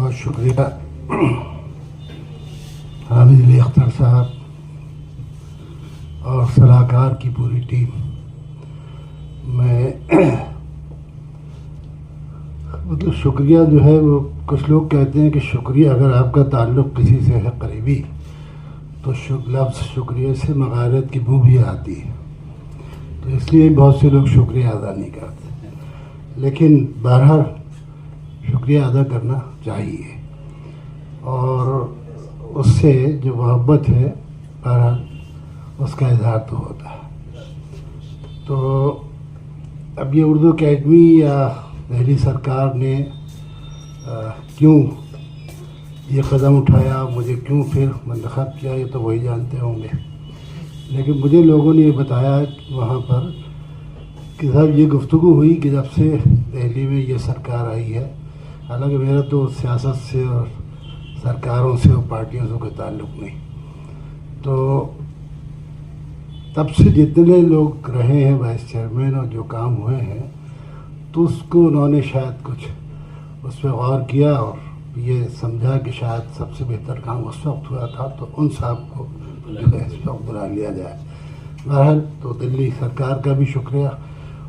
بہت شکریہ حامد علی اختر صاحب اور صلاح کار کی پوری ٹیم. میں مطلب شکریہ جو ہے وہ کچھ لوگ کہتے ہیں کہ شکریہ اگر آپ کا تعلق کسی سے ہے قریبی تو لفظ شکریہ سے مغارت کی بو بھی آتی ہے، تو اس لیے بہت سے لوگ شکریہ ادا نہیں کرتے. لیکن بہرحال شکریہ ادا کرنا چاہیے اور اس سے جو محبت ہے بہرحال اس کا اظہار تو ہوتا ہے. تو اب یہ اردو اکیڈمی یا دہلی سرکار نے کیوں یہ قدم اٹھایا، مجھے کیوں پھر منتخب کیا، یہ تو وہی جانتے ہوں گے. لیکن مجھے لوگوں نے یہ بتایا وہاں پر کہ صاحب یہ گفتگو ہوئی کہ جب سے دہلی میں یہ سرکار آئی ہے، حالانکہ میرا تو سیاست سے اور سرکاروں سے اور پارٹیوں سے کوئی تعلق نہیں، تو تب سے جتنے لوگ رہے ہیں وائس چیئرمین اور جو کام ہوئے ہیں تو اس کو انہوں نے شاید کچھ اس پہ غور کیا اور یہ سمجھا کہ شاید سب سے بہتر کام اس وقت ہوا تھا، تو ان صاحب کو جو ہے اس وقت بلا لیا جائے. بہرحال تو دلی سرکار کا بھی شکریہ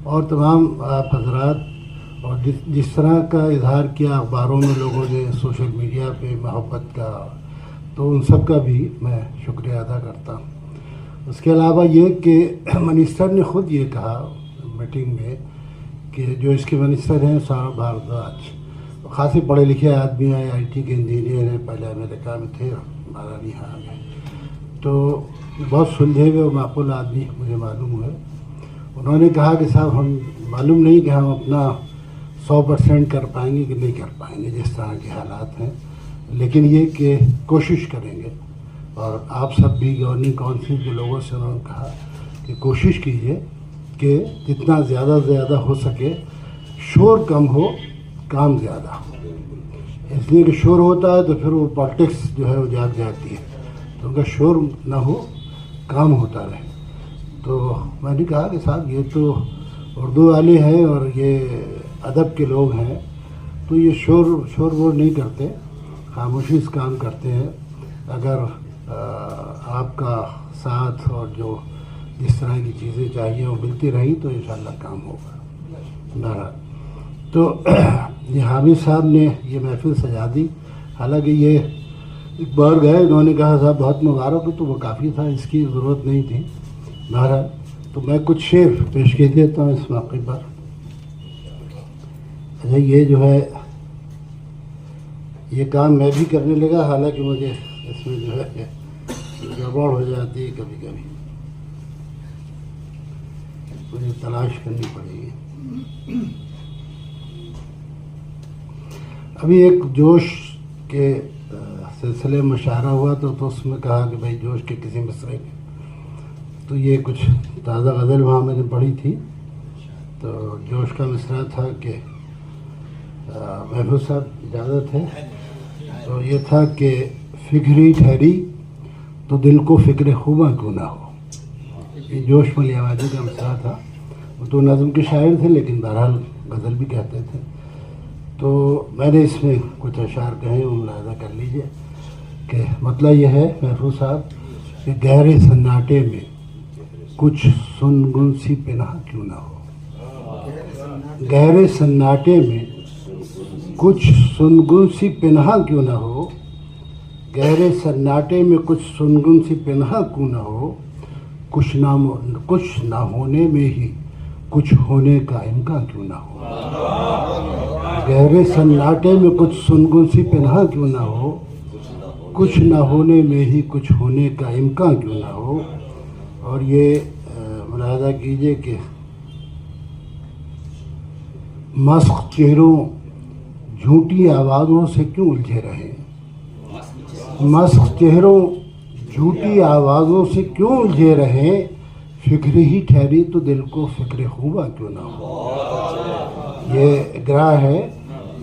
اور تمام آپ حضرات، اور جس طرح کا اظہار کیا اخباروں میں لوگوں نے، سوشل میڈیا پہ محبت کا، تو ان سب کا بھی میں شکریہ ادا کرتا ہوں. اس کے علاوہ یہ کہ منسٹر نے خود یہ کہا میٹنگ میں کہ جو اس کے منسٹر ہیں سوربھ بھاردواج خاصی پڑھے لکھے آدمی ہیں، آئی ٹی کے انجینئر ہیں، پہلے امریکہ میں تھے اور بہرحال یہاں آ گئے، تو بہت سلجھے ہوئے اور معقول آدمی مجھے معلوم ہوئے. انہوں نے کہا کہ صاحب ہم معلوم نہیں کہ ہم اپنا 100% کر پائیں گے کہ نہیں کر پائیں گے جس طرح کے حالات ہیں، لیکن یہ کہ کوشش کریں گے. اور آپ سب بھی گورننگ کونسل کے لوگوں سے انہوں نے کہا کہ کوشش کیجئے کہ جتنا زیادہ سے زیادہ ہو سکے شور کم ہو، کام زیادہ ہو. اس لیے کہ شور ہوتا ہے تو پھر وہ پالیٹکس جو ہے وہ جاگ جاتی ہے، تو ان کا شور نہ ہو، کام ہوتا رہے. تو میں نے کہا کہ صاحب یہ تو اردو والے ہیں اور یہ ادب کے لوگ ہیں، تو یہ شور وور نہیں کرتے، خاموشی سے کام کرتے ہیں. اگر آپ کا ساتھ اور جو جس طرح کی چیزیں چاہیے وہ ملتی رہیں تو انشاءاللہ کام ہوگا. بہرحال تو یہ حامد صاحب نے یہ محفل سجا دی. حالانکہ یہ ایک بار گئے، انہوں نے کہا صاحب بہت مبارک ہو، تو وہ کافی تھا، اس کی ضرورت نہیں تھی. بہرحال تو میں کچھ شعر پیش کر دیتا ہوں اس موقع پر. اچھا، یہ جو ہے یہ کام میں بھی کرنے لگا، حالانکہ مجھے اس میں جو ہے گڑبڑ ہو جاتی ہے، کبھی کبھی مجھے تلاش کرنی پڑے گی. ابھی ایک جوش کے سلسلے مشاعرہ ہوا تو اس میں کہا کہ بھائی جوش کے کسی مصرعے میں، تو یہ کچھ تازہ غزل وہاں میں نے پڑھی تھی. تو جوش کا مصرعہ تھا کہ محفوظ صاحب اجازت ہے، تو یہ تھا کہ فکری ٹھہری تو دل کو فکر خوباں کیوں نہ ہو. یہ جوش ملی آبادی کا مصرعہ تھا. وہ تو نظم کے شاعر تھے لیکن بہرحال غزل بھی کہتے تھے. تو میں نے اس میں کچھ اشعار کہے، وہ ملاحظہ کر لیجئے کہ مطلب یہ ہے محفوظ صاحب کہ گہرے سناٹے میں کچھ سنگن سی پناہ کیوں نہ ہو. گہرے سناٹے میں کچھ سنگن سی پناہ کیوں نہ ہو. گہرے سناٹے میں کچھ سنگن سی پناہ کیوں نہ ہو. کچھ نہ ہونے میں ہی کچھ ہونے کا امکان کیوں نہ ہو. گہرے سناٹے میں کچھ سنگن سی پناہ کیوں نہ ہو. کچھ نہ ہونے میں ہی کچھ ہونے کا امکان کیوں نہ ہو. اور یہ ملاحظہ کیجئے کہ مسخ چہروں جھوٹی آوازوں سے کیوں الجھے رہے. مسخ چہروں جھوٹی آوازوں سے کیوں الجھے رہے. فکر ہی ٹھہری تو دل کو فکر خوباں کیوں نہ ہو. یہ گراہ ہے،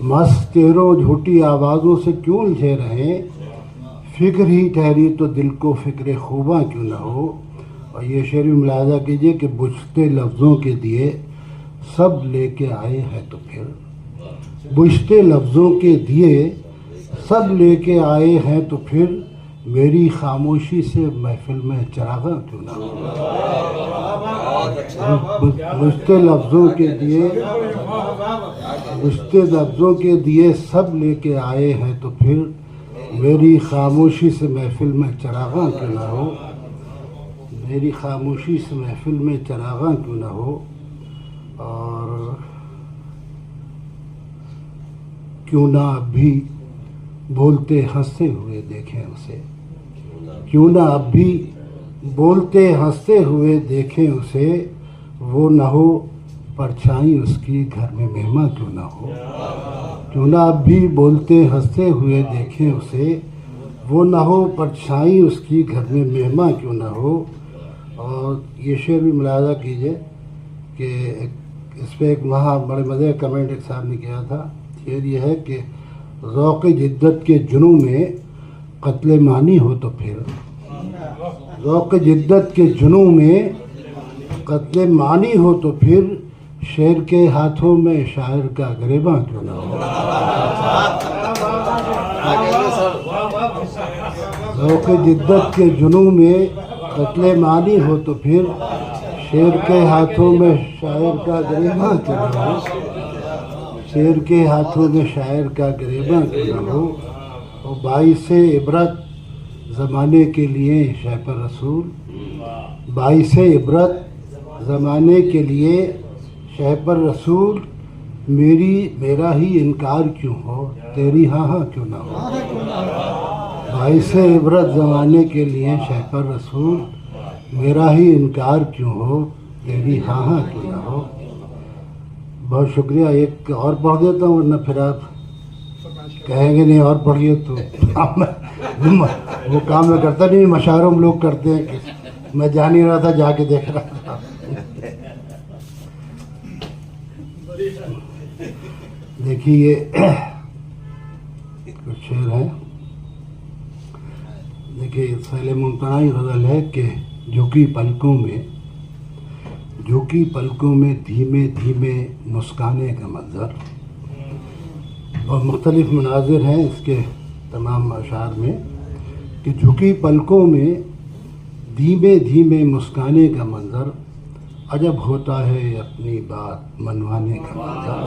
مسخ چہروں جھوٹی آوازوں سے کیوں الجھے رہے. فکر ہی ٹھہری تو دل کو فکر خوباں کیوں نہ ہو. اور یہ شعر بھی ملاحظہ کیجئے کہ بجھتے لفظوں کے دیے سب لے کے آئے ہیں تو پھر. بجھتے لفظوں کے دیے سب لے کے آئے ہیں تو پھر میری خاموشی سے محفل میں چراغاں کیوں نہ ہو. مجھتے لفظوں کے دیے سب لے کے آئے ہیں تو پھر میری خاموشی سے محفل میں چراغاں کیوں نہ ہو. میری خاموشی سے محفل میں چراغاں کیوں نہ ہو. اور کیوں نہ اب بھی بولتے ہنستے ہوئے دیکھیں اسے. کیوں نہ اب بھی بولتے ہنستے ہوئے دیکھیں اسے. وہ نہ ہو پرچھائی اس کی گھر میں مہماں کیوں نہ ہو. کیوں نہ اب بھی بولتے ہنستے ہوئے دیکھیں اسے. وہ نہ ہو پرچھائی اس کی گھر میں مہماں کیوں نہ ہو. اور یہ شعر بھی ملاحظہ کیجئے کہ اس پہ ایک وہاں بڑے مزے کا کمنٹ ایک صاحب نے کیا تھا. شعر یہ ہے کہ ذوق جدت کے جنوں میں قتل معنی ہو تو پھر. ذوق جدت کے جنوں میں قتل معنی ہو تو پھر شعر کے ہاتھوں میں شاعر کا گریباں کیوں نہ ہو. ذوق جدت کے جنوں میں قتل معنی ہو تو پھر شعر کے ہاتھوں میں شاعر کا گریباں کیوں نہ ہو. شعر کے ہاتھوں میں شاعر کا گریباں کیوں نہ ہو. اور باعث عبرت زمانے کے لیے شہپر رسول. باعث عبرت زمانے کے لیے شہپر رسول. میرا ہی انکار کیوں ہو تیری ہاں ہاں کیوں نہ ہو. باعث عبرت زمانے کے لیے شہپر رسول. میرا ہی انکار کیوں ہو تیری ہاں ہاں کیوں نہ ہو. بہت شکریہ. ایک اور پڑھ دیتا ہوں ورنہ پھر آپ کہیں گے نہیں اور پڑھیے تو وہ کام میں کرتا نہیں. مشاعروں میں لوگ کرتے ہیں کہ میں جا نہیں رہا تھا جا کے دیکھ رہا تھا. دیکھیے کچھ شعر ہے. دیکھیے سیل ممتنائی غزل ہے کہ جھکی پلکوں میں دھیمے دھیمے مسکانے کا منظر. اور مختلف مناظر ہیں اس کے تمام اشعار میں کہ جھکی پلکوں میں دھیمے دھیمے مسکانے کا منظر. عجب ہوتا ہے اپنی بات منوانے کا منظر.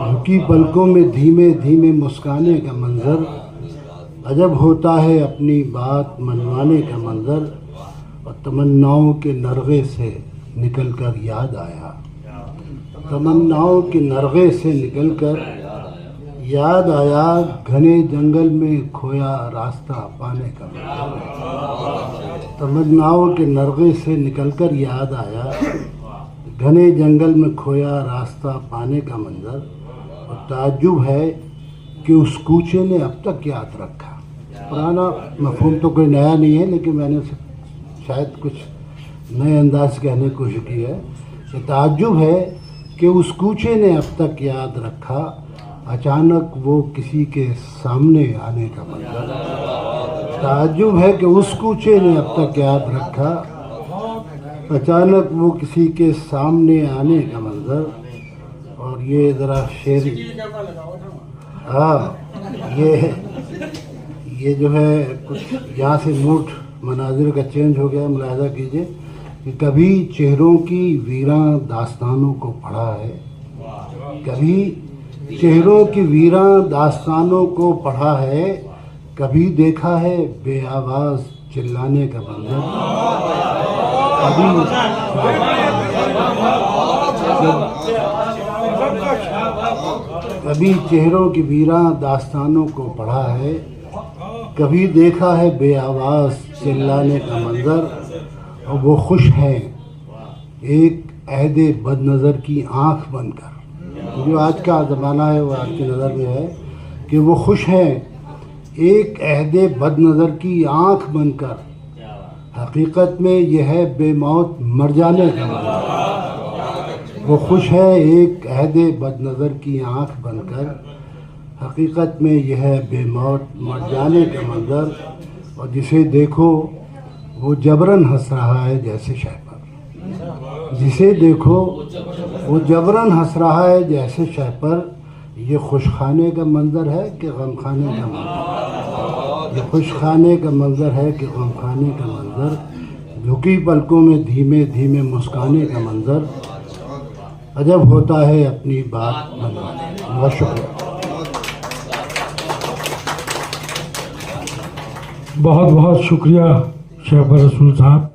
جھکی پلکوں میں دھیمے دھیمے مسکانے کا منظر. عجب ہوتا ہے اپنی بات منوانے کا منظر. اور تمناؤں کے نرغے سے نکل کر یاد آیا. تمناؤں کے نرغے سے نکل کر یاد آیا. گھنے جنگل میں کھویا راستہ پانے کا منظر. تمناؤں کے نرغے سے نکل کر یاد آیا. گھنے جنگل میں کھویا راستہ پانے کا منظر. اور تعجب ہے کہ اس کوچے نے اب تک یاد رکھا. پرانا مفہوم تو کوئی نیا نہیں ہے لیکن میں نے اسے شاید کچھ نئے انداز سے کہنے کی کوشش کی ہے کہ تعجب ہے کہ اس کوچے نے اب تک یاد رکھا. اچانک وہ کسی کے سامنے آنے کا منظر. تعجب ہے کہ اس کوچے نے اب تک یاد رکھا. اچانک وہ کسی کے سامنے آنے کا منظر. اور یہ ذرا شعر ہاں یہ جو ہے کچھ یہاں سے موڈ مناظر کا چینج ہو گیا. ملاحظہ کیجئے کہ کبھی چہروں کی ویراں داستانوں کو پڑھا ہے. کبھی چہروں کی ویراں داستانوں کو پڑھا ہے. کبھی دیکھا ہے بے آواز چلانے کا منظر. کبھی چہروں کی ویراں داستانوں کو پڑھا ہے. کبھی دیکھا ہے بے آواز چلانے کا منظر. اور وہ خوش ہیں ایک عہد بد نظر کی آنکھ بن کر. جو آج کا زمانہ ہے وہ آج کی نظر میں ہے کہ وہ خوش ہیں ایک عہد بد نظر کی آنکھ بن کر. حقیقت میں یہ ہے بے موت مر جانے کا منظر. وہ خوش ہے ایک عہد بد نظر کی آنکھ بن کر. حقیقت میں یہ ہے بے موت مر جانے کا منظر. اور جسے دیکھو وہ جبراً ہنس رہا ہے جیسے شہپر. جسے دیکھو وہ جبراً ہنس رہا ہے جیسے شہپر. یہ خوش خانے کا منظر ہے کہ غم خانے کا منظر؟ یہ خوش خانے کا منظر ہے کہ غم خانے کا منظر؟ جھکی پلکوں میں دھیمے دھیمے مسکانے کا منظر، عجب ہوتا ہے اپنی بات منوانے۔ بہت شکریہ۔ بہت بہت شکریہ شیخ بررسول صاحب۔